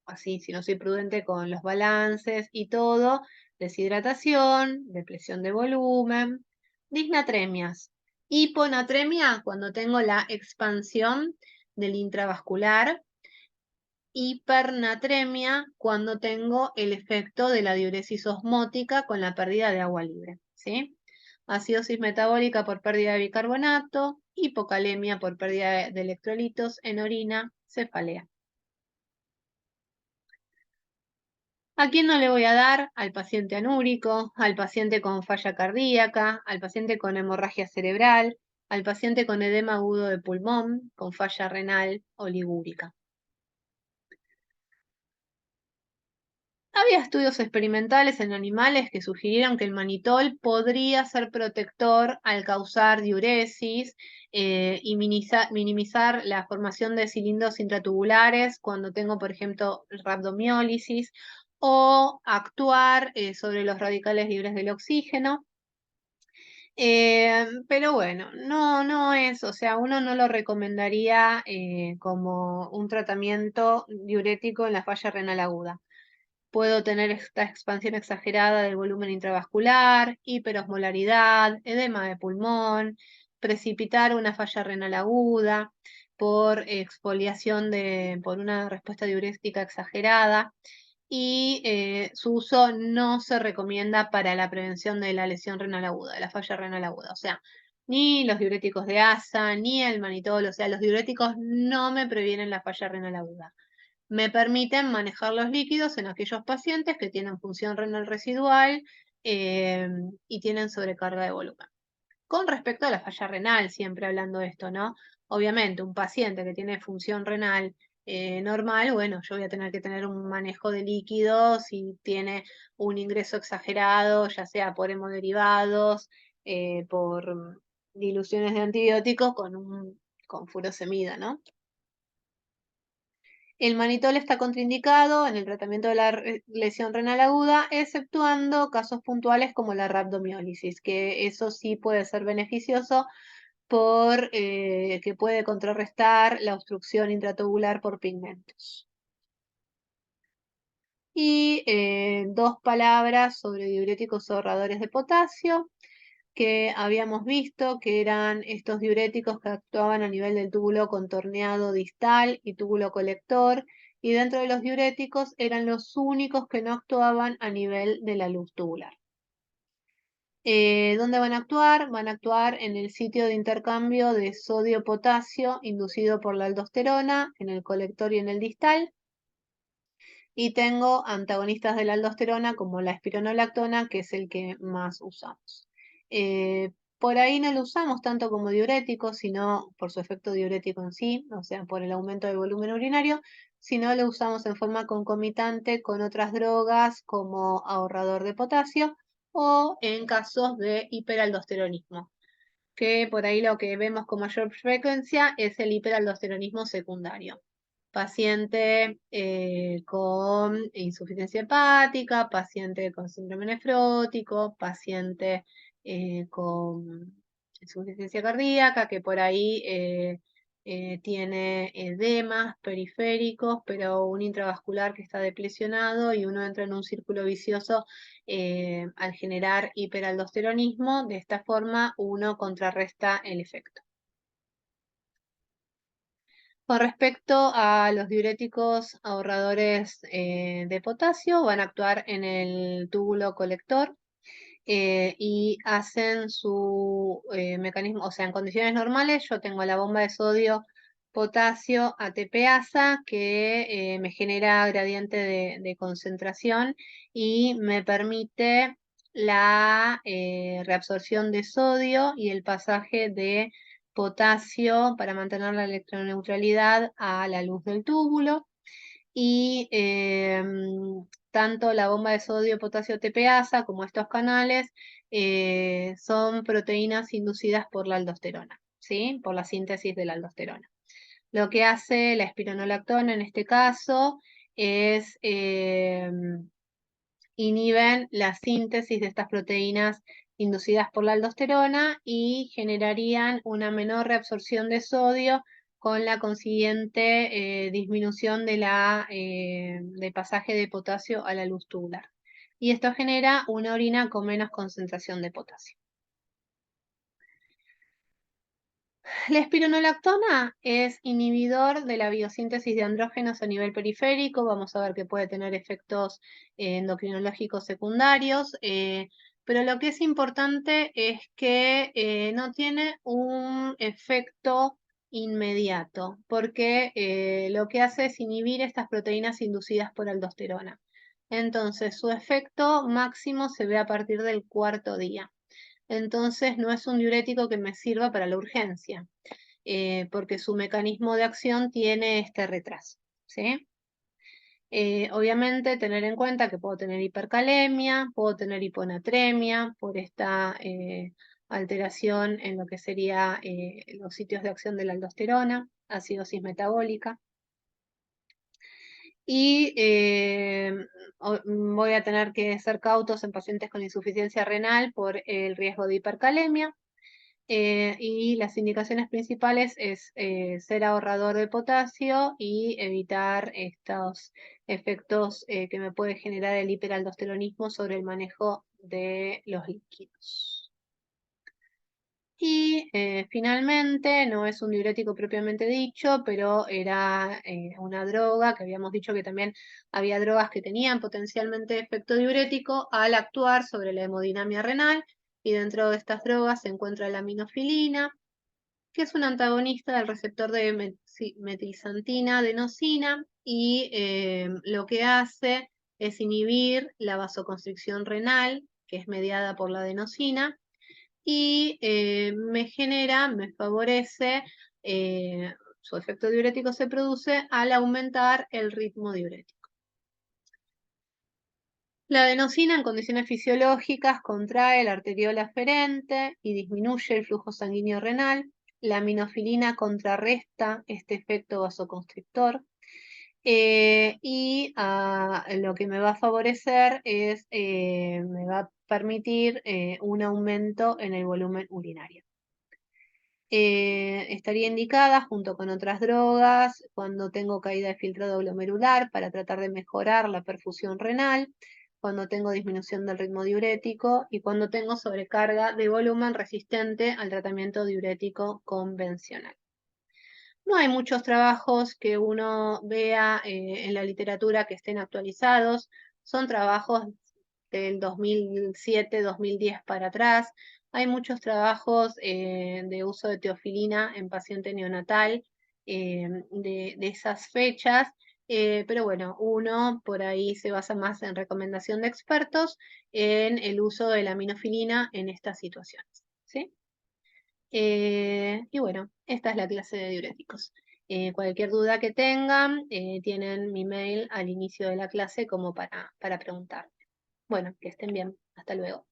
así, si no soy prudente con los balances y todo, deshidratación, depresión de volumen, disnatremias. Hiponatremia, cuando tengo la expansión del intravascular, hipernatremia cuando tengo el efecto de la diuresis osmótica con la pérdida de agua libre, ¿sí? Acidosis metabólica por pérdida de bicarbonato, hipocalemia por pérdida de electrolitos en orina, cefalea. ¿A quién no le voy a dar? Al paciente anúrico, al paciente con falla cardíaca, al paciente con hemorragia cerebral, al paciente con edema agudo de pulmón, con falla renal o ligúrica. Había estudios experimentales en animales que sugirieron que el manitol podría ser protector al causar diuresis y minimizar la formación de cilindros intratubulares cuando tengo, por ejemplo, rabdomiólisis, o actuar sobre los radicales libres del oxígeno. Pero bueno, no es, o sea, uno no lo recomendaría como un tratamiento diurético en la falla renal aguda. Puedo tener esta expansión exagerada del volumen intravascular, hiperosmolaridad, edema de pulmón, precipitar una falla renal aguda por exfoliación por una respuesta diurética exagerada, y su uso no se recomienda para la prevención de la lesión renal aguda, de la falla renal aguda. O sea, ni los diuréticos de ASA, ni el manitol, o sea, los diuréticos no me previenen la falla renal aguda. Me permiten manejar los líquidos en aquellos pacientes que tienen función renal residual y tienen sobrecarga de volumen. Con respecto a la falla renal, siempre hablando de esto, ¿no? Obviamente, un paciente que tiene función renal normal, bueno, yo voy a tener que tener un manejo de líquidos si tiene un ingreso exagerado, ya sea por hemoderivados, por diluciones de antibióticos con furosemida, ¿no? El manitol está contraindicado en el tratamiento de la lesión renal aguda, exceptuando casos puntuales como la rabdomiólisis, que eso sí puede ser beneficioso por que puede contrarrestar la obstrucción intratubular por pigmentos. Y dos palabras sobre diuréticos ahorradores de potasio, que habíamos visto que eran estos diuréticos que actuaban a nivel del túbulo contorneado distal y túbulo colector, y dentro de los diuréticos eran los únicos que no actuaban a nivel de la luz tubular. ¿Dónde van a actuar? Van a actuar en el sitio de intercambio de sodio-potasio inducido por la aldosterona, en el colector y en el distal. Y tengo antagonistas de la aldosterona como la espironolactona, que es el que más usamos. Por ahí no lo usamos tanto como diurético, sino por su efecto diurético en sí, o sea, por el aumento del volumen urinario, sino lo usamos en forma concomitante con otras drogas como ahorrador de potasio o en casos de hiperaldosteronismo, que por ahí lo que vemos con mayor frecuencia es el hiperaldosteronismo secundario. Paciente con insuficiencia hepática, paciente con síndrome nefrótico, paciente con insuficiencia cardíaca, que por ahí tiene edemas periféricos, pero un intravascular que está deplesionado y uno entra en un círculo vicioso al generar hiperaldosteronismo. De esta forma uno contrarresta el efecto. Con respecto a los diuréticos ahorradores de potasio, van a actuar en el túbulo colector y hacen su mecanismo, o sea, en condiciones normales yo tengo la bomba de sodio potasio ATPasa que me genera gradiente de concentración y me permite la reabsorción de sodio y el pasaje de potasio para mantener la electroneutralidad a la luz del túbulo. Y tanto la bomba de sodio potasio TPasa como estos canales son proteínas inducidas por la aldosterona, ¿sí? Por la síntesis de la aldosterona. Lo que hace la espironolactona en este caso es inhiben la síntesis de estas proteínas inducidas por la aldosterona y generarían una menor reabsorción de sodio con la consiguiente disminución de de pasaje de potasio a la luz tubular. Y esto genera una orina con menos concentración de potasio. La espironolactona es inhibidor de la biosíntesis de andrógenos a nivel periférico. Vamos a ver que puede tener efectos endocrinológicos secundarios, pero lo que es importante es que no tiene un efecto inmediato, porque lo que hace es inhibir estas proteínas inducidas por aldosterona. Entonces, su efecto máximo se ve a partir del cuarto día. Entonces, no es un diurético que me sirva para la urgencia, porque su mecanismo de acción tiene este retraso, ¿sí? Obviamente, tener en cuenta que puedo tener hipercalemia, puedo tener hiponatremia por esta alteración en lo que sería los sitios de acción de la aldosterona, acidosis metabólica. Y voy a tener que ser cautos en pacientes con insuficiencia renal por el riesgo de hipercalemia. Y las indicaciones principales es ser ahorrador de potasio y evitar estos efectos que me puede generar el hiperaldosteronismo sobre el manejo de los líquidos. Y finalmente, no es un diurético propiamente dicho, pero era una droga, que habíamos dicho que también había drogas que tenían potencialmente efecto diurético al actuar sobre la hemodinamia renal, y dentro de estas drogas se encuentra la aminofilina, que es un antagonista del receptor de metilxantina adenosina, y lo que hace es inhibir la vasoconstricción renal, que es mediada por la adenosina, y me favorece, su efecto diurético se produce al aumentar el ritmo diurético. La adenosina en condiciones fisiológicas contrae la arteriola aferente y disminuye el flujo sanguíneo renal. La aminofilina contrarresta este efecto vasoconstrictor. Y lo que me va a favorecer es, me va a permitir un aumento en el volumen urinario. Estaría indicada junto con otras drogas cuando tengo caída de filtrado glomerular para tratar de mejorar la perfusión renal, cuando tengo disminución del ritmo diurético y cuando tengo sobrecarga de volumen resistente al tratamiento diurético convencional. No hay muchos trabajos que uno vea en la literatura que estén actualizados, son trabajos del 2007-2010 para atrás. Hay muchos trabajos de uso de teofilina en paciente neonatal de esas fechas, pero bueno, uno por ahí se basa más en recomendación de expertos en el uso de la aminofilina en estas situaciones, ¿sí? Y bueno, esta es la clase de diuréticos. Cualquier duda que tengan, tienen mi mail al inicio de la clase como para preguntar. Bueno, que estén bien. Hasta luego.